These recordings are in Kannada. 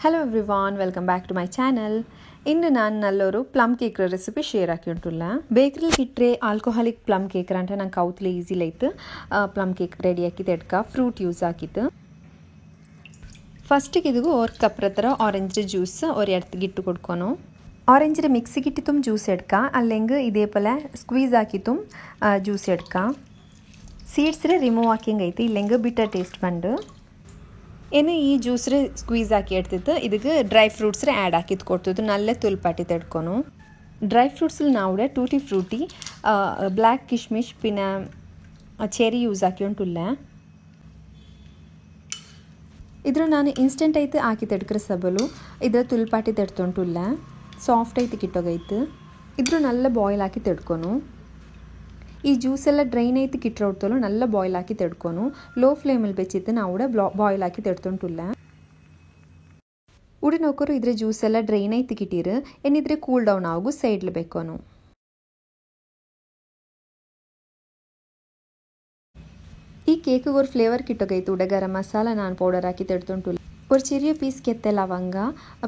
Hello everyone, welcome back to my channel. ಇಂದು ನಾನು ನಲ್ಲೊರು ಪ್ಲಮ್ ಕೇಕ್ ರೆಸಿಪಿ ಶೇರ್ ಹಾಕಿಂಟುಲ್ಲ ಬೇಕರಿ ಕಿಟ್ರೆ ಆಲ್ಕೋಹಾಲಿಕ್ ಪ್ಲಮ್ ಕೇಕ್ ಅಂತ ನಂಗೆ ಕೌತ್ಲೆ ಈಸಿ ಲೈತು ಪ್ಲಮ್ ಕೇಕ್ ರೆಡಿ ಹಾಕಿದ್ದು ಎಡ್ಕ ಫ್ರೂಟ್ ಯೂಸ್ ಹಾಕಿತ್ತು ಫಸ್ಟಿಗೆ ಇದು ஒரு ಕಪ್ ಹತ್ರ ಆರೆಂಜ್ ಜ್ಯೂಸ್ ஒரு இடத்துக்கு ಇಟ್ಟು ಕೊಡ್ಕೊನು ಆರೆಂಜ್ ಮಿಕ್ಸಿಗೆ ಇಟ್ಟಿತ್ತು ಜ್ಯೂಸ್ ಎಡ್ಕ ಅಲ್ಲೆಂಗೆ ಇದೇ ಪಲ ಸ್ಕ್ವೀಸ್ ಹಾಕಿತ್ತು ಜ್ಯೂಸ್ ಎಡ್ಕ ಸೀಡ್ಸ್ ರಿಮೂವ್ ಹಾಕಿಂಗ್ ಐತಿ ಇಲ್ಲೆಂಗೆ ಬಿಟರ್ ಟೇಸ್ಟ್ ಬಂದು ಏನು ಈ ಜ್ಯೂಸ್ ಸ್ಕ್ವೀಸ್ ಹಾಕಿ ಇಡ್ತಿತ್ತು ಇದಕ್ಕೆ ಡ್ರೈ ಫ್ರೂಟ್ಸ್ ಆ್ಯಡ್ ಹಾಕಿದ್ದು ಕೊಡ್ತಿದ್ದು ನಲ್ಲೇ ತುಲ್ಪಾಟಿ ತಡ್ಕೊನು ಡ್ರೈ ಫ್ರೂಟ್ಸಲ್ಲಿ ನಾವು ಟೂಟಿ ಫ್ರೂಟಿ ಬ್ಲ್ಯಾಕ್ ಕಿಶ್ಮಿಶ್ ಪಿನ್ನ ಚೆರಿ ಯೂಸ್ ಹಾಕಿ ಉಂಟುಲ್ಲ ಇದ್ರ ನಾನು ಇನ್ಸ್ಟೆಂಟ್ ಐತೆ ಹಾಕಿ ತಡ್ಕ್ರೆ ಸಬಲು ಇದ್ರ ತುಲ್ಪಾಟಿ ತಡ್ತೊಂಟುಲ್ಲ ಸಾಫ್ಟ್ ಐತೆ ಕಿಟ್ಟೋಗೈತೆ ಇದ್ರ ನಲ್ಲ ಬಾಯ್ಲ್ ಹಾಕಿ ತಡ್ಕೊನು ಈ ಜ್ಯೂಸ್ ಎಲ್ಲ ಡ್ರೈನ್ ಐತಿ ಕಿಟ್ರೌಡ್ತಲು ನಲ್ಲ ಬಾಯ್ಲ್ ಹಾಕಿ ತಡ್ಕೊನು ಲೋ ಫ್ಲೇಮಲ್ಲಿ ಬೆಚ್ಚಿತ್ತು ನಾವು ಬಾಯ್ಲ್ ಹಾಕಿ ತಡ್ತೊಂಟುಲ್ಲ ಉಡಿ ನೋಕರು ಇದ್ರೆ ಜ್ಯೂಸ್ ಎಲ್ಲ ಡ್ರೈನ್ ಐತಿ ಕಿಟ್ಟಿರು ಏನಿದ್ರೆ ಕೂಲ್ ಡೌನ್ ಆಗು ಸೈಡ್ಲಿ ಬೇಕೋನು ಈ ಕೇಕಿಗೆ ಒಂದು ಫ್ಲೇವರ್ ಕಿಟ್ಟೋಗೈತು ಉಡ ಗರಂ ಮಸಾಲ ನಾನು ಪೌಡರ್ ಹಾಕಿ ತಡ್ತೊಂಟುಲ್ಲ ஒரு ചെറിയ പീസ് ಕೆತ್ತೆ ಲವಂಗ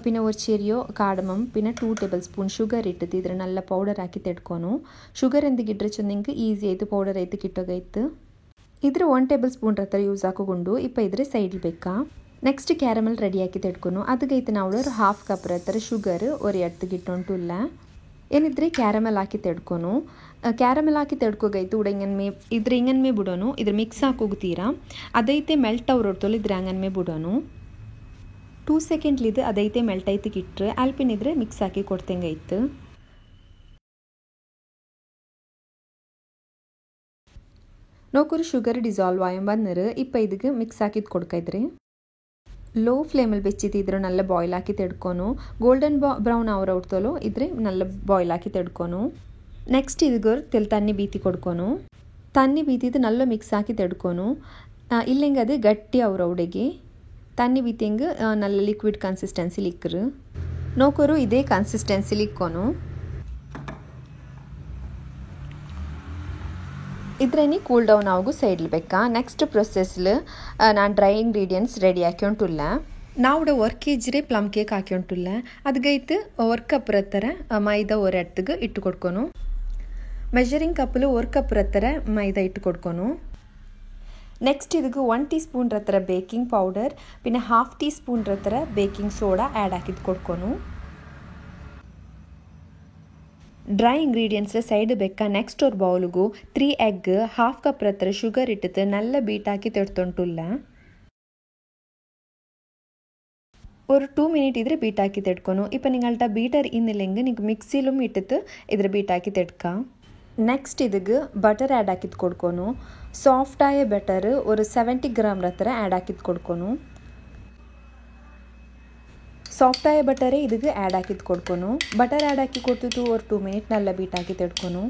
പിന്നെ ഒരു ചെറിയ കാടമം പിന്നെ 2 ടേബിൾ സ്പൂൺ ഷുഗರ್ ಇಟ್ಟಿದ್ದು ಇದ್ರ ನಲ್ಲ ಪೌಡರ್ ಹಾಕಿ ತೆಡ್ಕೊನು ಶುಗರ್ ಎಂದಿಗೆ ಇಡ್ರೆ ಚಂದಿಂಗೆ ಈಸಿ ಆಯ್ತು ಪೌಡರ್ ಐತೆ ಕಿಟ್ಟೋಗೈತು ಇದ್ರ 1 ಟೇಬಲ್ ಸ್ಪೂನ್ ಹತ್ರ ಯೂಸ್ ಹಾಕೊಂಡು ಇಪ್ಪ ಇದ್ರೆ ಸೈಡ್ ಬೇಕಾ ನೆಕ್ಸ್ಟ್ ಕ್ಯಾರಮಲ್ ರೆಡಿ ಹಾಕಿ ತೆಡ್ಕೊನು ಅದಕ್ಕೈತೆ ನಾವು ಹಾಫ್ ಕಪ್ ಹತ್ರ ಶುಗರ್ ஒரு ಎಡ್ತಿಗೆ ಇಟ್ಟೊಂಟುಲ್ಲ ಏನಿದ್ರೆ ಕ್ಯಾರಮಲ್ ಹಾಕಿ ತೆಡ್ಕೊನು ಕ್ಯಾರಮಲ್ ಹಾಕಿ ತೆಡ್ಕೋಗೈತು ಉಡ ಹಿಂಗನ್ಮೇ ಇದ್ರ ಹಿಂಗನ್ಮೇ ಬಿಡೋನು ಇದ್ರ ಮಿಕ್ಸ್ ಹಾಕೋಗ್ತೀರಾ ಅದೈತೆ ಮೆಲ್ಟ್ ಅವ್ರೊಡ್ತೋಲು ಇದ್ರ ಹಂಗನ್ಮೇ ಬಿಡೋನು 2 ಸೆಕೆಂಡ್ಲಿದ್ದು ಅದೈತೆ ಮೆಲ್ಟ್ ಐತಿ ಕಿಟ್ರೆ ಆಲ್ಪಿನಿದ್ರೆ ಮಿಕ್ಸ್ ಹಾಕಿ ಕೊಡ್ತಂಗೈತು ನೋಕರು ಶುಗರ್ ಡಿಸಾಲ್ವ್ ಆಯಂ ಬಂದರೆ ಇಪ್ಪ ಇದಕ್ಕೆ ಮಿಕ್ಸ್ ಹಾಕಿದ್ದು ಕೊಡ್ಕೈದ್ರಿ ಲೋ ಫ್ಲೇಮಲ್ಲಿ ಬೆಚ್ಚಿತಿದ್ರು ನಲ್ಲ ಬಾಯ್ಲ್ ಹಾಕಿ ತೆಡ್ಕೊನು ಗೋಲ್ಡನ್ ಬ್ರೌನ್ ಅವ್ರ ಉಡ್ತೋಲು ಇದ್ರೆ ನಲ್ಲ ಬಾಯ್ಲ್ ಹಾಕಿ ತೆಡ್ಕೊನು ನೆಕ್ಸ್ಟ್ ಇದಕ್ಕೆ ತನ್ನಿ ಬೀತಿ ಕೊಡ್ಕೊನು ತನ್ನಿ ಬೀತಿದ್ದು ನಲ್ಲ ಮಿಕ್ಸ್ ಹಾಕಿ ತೆಡ್ಕೊನು ಇಲ್ಲೆಂಗೆ ಅದು ಗಟ್ಟಿ ಅವ್ರ ಉಡೆಗೆ ತನ್ನಿ ಬೀತಿಂಗ್ ನಲ್ಲ ಲಿಕ್ವಿಡ್ ಕನ್ಸಿಸ್ಟೆನ್ಸಿ ಲಿಕ್ಕರು ನೋಕರು ಇದೇ ಕನ್ಸಿಸ್ಟೆನ್ಸಿ ಲಿಕ್ಕೋನು ಇದ್ರೇನಿ ಕೂಲ್ ಡೌನ್ ಆಗು ಸೈಡ್ಲಿ ಬೇಕಾ ನೆಕ್ಸ್ಟ್ ಪ್ರೊಸೆಸ್ಲು ನಾನು ಡ್ರೈ ಇಂಗ್ರೀಡಿಯೆಂಟ್ಸ್ ರೆಡಿ ಹಾಕ್ಯೊಂಟುಲ್ಲ ನಾವು 1 kg ಪ್ಲಮ್ ಕೇಕ್ ಹಾಕ್ಯೊಂಟುಲ್ಲ ಅದಗೈತು 1 ಕಪ್ ಹತ್ರ ಮೈದಾ ஒரு ಎಡ್ತಿಗೆ ಇಟ್ಟು ಕೊಡ್ಕೊನು ಮೆಜರಿಂಗ್ ಕಪ್ಪಲು 1 ಕಪ್ ಹತ್ರ ಮೈದಾ ಇಟ್ಟು ಕೊಡ್ಕೊನು ನೆಕ್ಸ್ಟ್ ಇದಕ್ಕೆ 1 ಟೀ ಸ್ಪೂನ್ ಹತ್ರ ಬೇಕಿಂಗ್ ಪೌಡರ್ പിന്നെ ಹಾಫ್ ಟೀ ಸ್ಪೂನ್ ಹತ್ರ ಬೇಕಿಂಗ್ ಸೋಡಾ ಆ್ಯಡ್ ಹಾಕಿದ್ದು ಕೊಡ್ಕೊನು ಡ್ರೈ ಇಂಗ್ರೀಡಿಯೆಂಟ್ಸ್ ಸೈಡ್ ಬೇಕಾ ನೆಕ್ಸ್ಟ್ ஒரு ಬೌಲ್ಗೂ 3 ಎಗ್ ಹಾಫ್ ಕಪ್ ಹತ್ರ ಶುಗರ್ ಇಟ್ಟಿತ್ತು ನಲ್ಲ ಬೀಟ್ ಹಾಕಿ ತೆಡ್ತೊಂಟುಲ್ಲ ഒരു 2 മിനിറ്റ് ഇದ್ರ ബീറ്റ് ആക്കി തെടുക്കുന്നു ഇപ്പം നിങ്ങളുടെ ബീറ്റർ ഇന്നില്ലെങ്കിൽ നിങ്ങൾക്ക് മിക്സിയിലും ഇട്ടിട്ട് ഇದ್ರ ബീറ്റ് ആക്കി തെടുക്കാം ನೆಕ್ಸ್ಟ್ ಇದಕ್ಕೆ ಬಟರ್ ಆ್ಯಡ್ ಹಾಕಿದ್ದು ಕೊಡ್ಕೊನು ಸಾಫ್ಟಾಯ ಬಟರ್ ഒരു 70 ಗ್ರಾಮ್ ಹತ್ರ ಆ್ಯಡ್ ಹಾಕಿದ್ದು ಕೊಡ್ಕೊನು ಸಾಫ್ಟಾಯ ಬಟರೇ ಇದಕ್ಕೆ ಆ್ಯಡ್ ಹಾಕಿದ್ದು ಕೊಡ್ಕೊನು ಬಟರ್ ಆ್ಯಡ್ ಹಾಕಿ ಕೊಡ್ತಿತ್ತು ஒரு 2 ಮಿನಿಟ್ ನಲ್ಲ ಬೀಟ್ ಹಾಕಿ ತೆಡ್ಕೊನು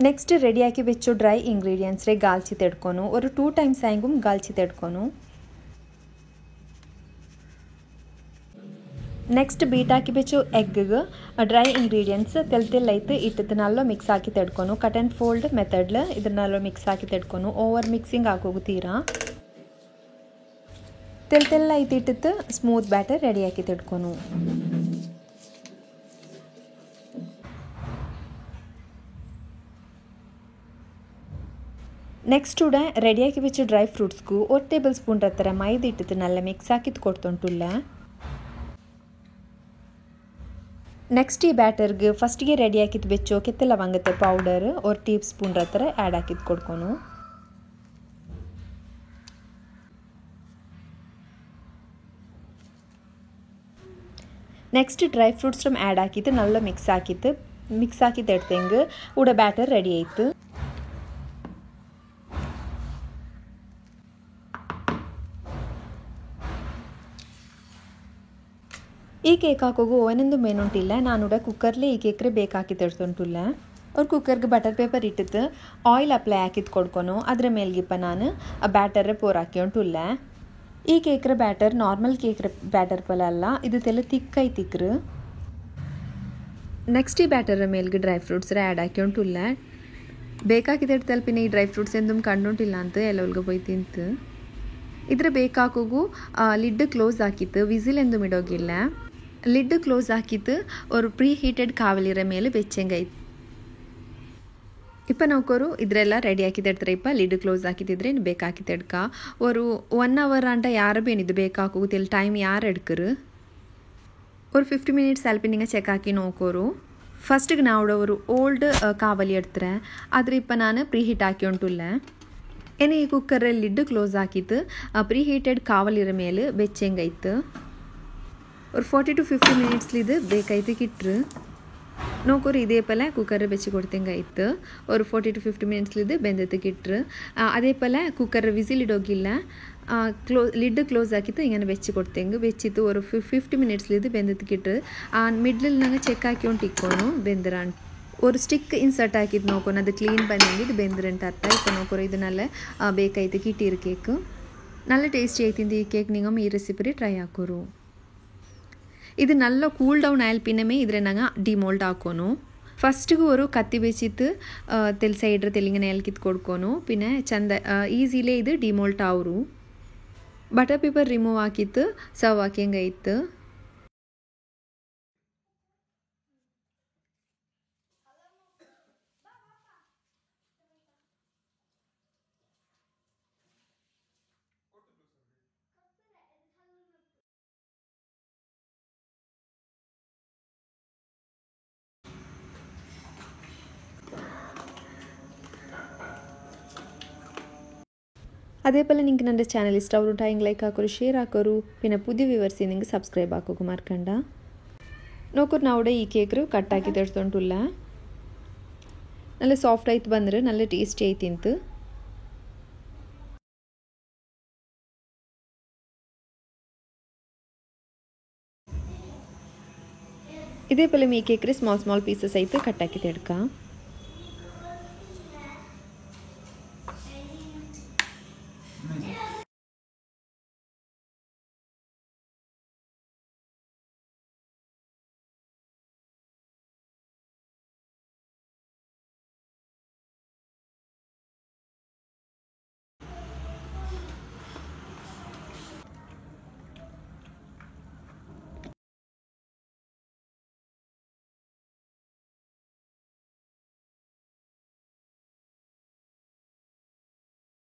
ನೆಕ್ಸ್ಟ್ ರೆಡಿ ಹಾಕಿ ಬೆಚ್ಚು ಡ್ರೈ ಇಂಗ್ರೀಡಿಯೆಂಟ್ಸ್ ಗಾಲ್ಚಿ ತೆಡ್ಕೊನು ഒരു 2 ಟೈಮ್ಸ್ ಆಯ್ಗೂ ಗಾಲ್ಚಿ ತೆಡ್ಕೊನು ನೆಕ್ಸ್ಟ್ ಬೀಟ್ ಹಾಕಿ ಬೆಚ್ಚು ಎಗ್ಗಿಗೆ ಡ್ರೈ ಇಂಗ್ರೀಡಿಯೆಂಟ್ಸ್ ತೆಲ್ತೆಲ್ಲೈತೆ ಇಟ್ಟಿತ್ತು ನಲ್ಲೋ ಮಿಕ್ಸ್ ಹಾಕಿ ತೆಡ್ಕೊನು ಕಟ್ ಆ್ಯಂಡ್ ಫೋಲ್ಡ್ ಮೆಥಡ್ಲ ಇದನ್ನಲ್ಲೋ ಮಿಕ್ಸ್ ಹಾಕಿ ತೆಡ್ಕೊನು ಓವರ್ ಮಿಕ್ಸಿಂಗ್ ಹಾಕೋಗುತ್ತೀರಾ ತೆಲ್ತೆಲ್ಲ ಐತಿ ಇಟ್ಟಿತ್ತು ಸ್ಮೂತ್ ಬ್ಯಾಟರ್ ರೆಡಿ ಹಾಕಿ ತೆಡ್ಕೊನು ನೆಕ್ಸ್ಟ್ ಉಡ ರೆಡಿ ಹಾಕಿ ಬೆಚ್ಚು ಡ್ರೈ ಫ್ರೂಟ್ಸ್ಗೂ 1 ಟೇಬಲ್ ಸ್ಪೂನ್ ಹತ್ರ ಮೈದಾ ಇಟ್ಟಿತ್ತು ನಲ್ಲ ಮಿಕ್ಸ್ ಹಾಕಿದ್ದು ಕೊಡ್ತೊಂಟುಲ್ಲ ನೆಕ್ಸ್ಟ್ ಈ ಬ್ಯಾಟರ್ಗೆ ಫಸ್ಟಿಗೆ ರೆಡಿ ಹಾಕಿದ್ದು ಬೆಚ್ಚು ಕೆತ್ತೆ ಲವಂಗತೆ ಪೌಡರ್ ஒரு ಟೀ ಸ್ಪೂನ್ ಹತ್ರ ಆ್ಯಡ್ ಹಾಕಿದ್ದು ಕೊಡ್ಕೊನು ನೆಕ್ಸ್ಟ್ ಡ್ರೈ ಫ್ರೂಟ್ಸ್ ಆ್ಯಡ್ ಹಾಕಿದ್ದು ನಲ್ಲ ಮಿಕ್ಸ್ ಹಾಕಿ ತೆಡ್ತಂಗೆ ಉಡ ಬ್ಯಾಟರ್ ರೆಡಿ ಆಯಿತು ಈ ಕೇಕ್ ಹಾಕೋಗು ಓವನೊಂದು ಮೇನುಂಟಿಲ್ಲ ನಾನು ಕುಕ್ಕರ್ಲಿ ಈ ಕೇಕ್ರೆ ಬೇಕಾಕಿ ತೆಡ್ತೊಂಟುಲ್ಲ ಅವ್ರು ಕುಕ್ಕರ್ಗೆ ಬಟರ್ ಪೇಪರ್ ಇಟ್ಟಿತ್ತು ಆಯಿಲ್ ಅಪ್ಲೈ ಹಾಕಿದ್ದು ಕೊಡ್ಕೊನು ಅದರ ಮೇಲ್ಗಿಪ್ಪ ನಾನು ಬ್ಯಾಟರ್ ಪೋರ್ ಹಾಕ್ಯೊಂಟುಲ್ಲ ಈ ಕೇಕ್ರ ಬ್ಯಾಟರ್ ನಾರ್ಮಲ್ ಕೇಕ್ರ ಬ್ಯಾಟರ್ ಪಲ ಅಲ್ಲ ಇದು ತೆಲ್ಲ ತಿಕ್ಕೈ ತಿಕ್ರು ನೆಕ್ಸ್ಟ್ ಈ ಬ್ಯಾಟರ್ ಮೇಲ್ಗೆ ಡ್ರೈ ಫ್ರೂಟ್ಸ್ ಆ್ಯಡ್ ಹಾಕ್ಯೊಂಟುಲ್ಲ ಬೇಕಾಗಿದ್ದ ತಲುಪಿನ ಈ ಡ್ರೈ ಫ್ರೂಟ್ಸ್ ಎಂದೂ ಕಂಡುಂಟಿಲ್ಲ ಅಂತ ಎಲ್ಲೊಲ್ಗೆ ಹೋಯ್ ತಿಂತು ಇದ್ರ ಬೇಕಾಕೋಗು ಲಿಡ್ ಕ್ಲೋಸ್ ಹಾಕಿತ್ತು ವಿಸಿಲ್ ಎಂದು ಇಡೋಗಿಲ್ಲ ಲಿಡ್ ಕ್ಲೋಸ್ ಹಾಕಿತ್ತು ஒரு ಪ್ರೀ ಹೀಟೆಡ್ ಕಾವಲಿರ ಮೇಲೆ ಬೆಚ್ಚಂಗಾಯ್ತು ಇಪ್ಪ ನೌಕರು ಇದರೆಲ್ಲ ರೆಡಿ ಹಾಕಿದ್ದಿಡ್ತಾರೆ ಇಪ್ಪ ಲಿಡ್ ಕ್ಲೋಸ್ ಹಾಕಿದ್ದಿದ್ರೆ ಇನ್ನು ಬೇಕಾಕಿದ್ದೆಡ್ಕ ஒரு 1 hour ಅಂಟ ಯಾರು ಬೇನಿದ್ದು ಬೇಕಾಕೋಗುತ್ತಿಲ್ಲ ಟೈಮ್ ಯಾರು ಎಡ್ಕರು ஒரு 50 minutes ಅಲ್ಪ ನಿಂಗೆ ಚೆಕ್ ಹಾಕಿ ನೋಕೋರು ಫಸ್ಟಿಗೆ ನಾವು ಅವರು ಓಲ್ಡ್ ಕಾವಲಿ ಎಡ್ತಾರೆ ಆದರೆ ಇಪ್ಪ ನಾನು ಪ್ರೀ ಹೀಟ್ ಹಾಕಿ ಉಂಟುಲ್ಲ ಏನೇ ಈ ಕುಕ್ಕರಲ್ಲಿ ಲಿಡ್ ಕ್ಲೋಸ್ ಹಾಕಿತ್ತು ಪ್ರೀ ಹೀಟೆಡ್ ಕಾವಲಿರ ಮೇಲೆ ಬೆಚ್ಚಂಗಾಯ್ತು ஒரு 40 to 50 minutes ಇದು ಬೇಕಾಯ್ತು ಕಿಟ್ರು ನೋಕೋರು ಇದೇ ಪಲ ಕುಕ್ಕರ್ ಬೆಚ್ಚಿ ಕೊಡ್ತಂಗಾಯ್ತು ஒரு 40 to 50 minutes ಇದು ಬೆಂದತ್ತು ಕಿಟ್ರು ಅದೇ ಪಲ ಕುಕ್ಕರ್ ವಿಸಿಲ್ ಇಡೋಗಿಲ್ಲ ಲಿಡ್ ಕ್ಲೋಸ್ ಹಾಕಿತ್ತು ಹಿಂಗೆ ಬೆಚ್ಚಿ ಕೊಡ್ತಂಗೆ ಬೆಚ್ಚಿತ್ತು ஒரு 50 minutes ಇದು ಬೆಂದತ್ತು ಕಿಟ್ರು ಮಿಡ್ಲಲ್ಲಿ ನಂಗೆ ಚೆಕ್ ಹಾಕಿ ಉಂಟು ಇಕ್ಕೋನು ಬೆಂದ್ರ ஒரு ಸ್ಟಿಕ್ ಇನ್ಸರ್ಟ್ ಹಾಕಿದ್ದು ನೋಕೋನು ಅದು ಕ್ಲೀನ್ ಬಂದಂಗೆ ಇದು ಬೆಂದ್ರಂಟ ಅರ್ಥ ಇಪ್ಪ ನೋಕೋರು ಇದು ನಲ್ಲ ಬೇಕಾಯ್ತು ಕಿಟ್ಟಿರು ಕೇಕ್ നല്ല ടേസ്റ്റി ആയിത്തിൻ്റെ ഈ കേക്ക് നിങ്ങൾ ഈ റെസിപ്പി ട്രൈ ആക്കോರು ಇದು ನಲ್ಲ ಕೂಲ್ ಡೌನ್ ಆಯ್ಲ್ ಪಿನಮೇ ಇದ್ರೆ ನಂಗೆ ಡಿಮೋಲ್ಡ್ ಹಾಕೋನು ಫಸ್ಟಿಗೆ ಅವರು ಕತ್ತಿ ಬೆಚ್ಚಿತ್ತು ಸೈಡ್ರ ತೆಲಿಂಗನ ಎಲ್ ಕಿತ್ತು ಕೊಡ್ಕೋನು ಪಿನ್ನೆ ಚಂದ ಈಸಿಲೇ ಇದು ಡಿಮೋಲ್ಟ್ ಅವರು ಬಟರ್ ಪೇಪರ್ ರಿಮೂವ್ ಹಾಕಿತ್ತು ಸರ್ವ್ ಹಾಕಿಂಗಾಯ್ತು അതേപോലെ നിങ്ങൾക്ക് എൻ്റെ ചാനൽ ഇഷ്ടമാവുണ്ടായെങ്കിൽ ലൈക്ക് ആക്കോರು ഷെയർ ആക്കോರು പിന്നെ പുതിയ വ്യൂവേഴ്സ് നിങ്ങൾക്ക് സബ്സ്ക്രൈബ് ആക്കോಕು ಮಾರ್ಕಂಡ ನೋಕೋರು ನಾವುಡೆ ಈ ಕೇಕ್ರು ಕಟ್ ಹಾಕಿ ತೆಡ್ತೊಂಟುಲ್ಲ നല്ല ಸಾಫ್ಟ್ ಆಯ್ತು ಬಂದ್ರೆ നല്ല ಟೇಸ್ಟಿ ಆಯ್ತಿಂತು ಇದೇ ಪಲೆ ಈ ಕೇಕ್ರೆ ಸ್ಮಾಲ್ ಪೀಸಸ್ ಆಯ್ತು ಕಟ್ ಹಾಕಿ ತೆಡ್ಕ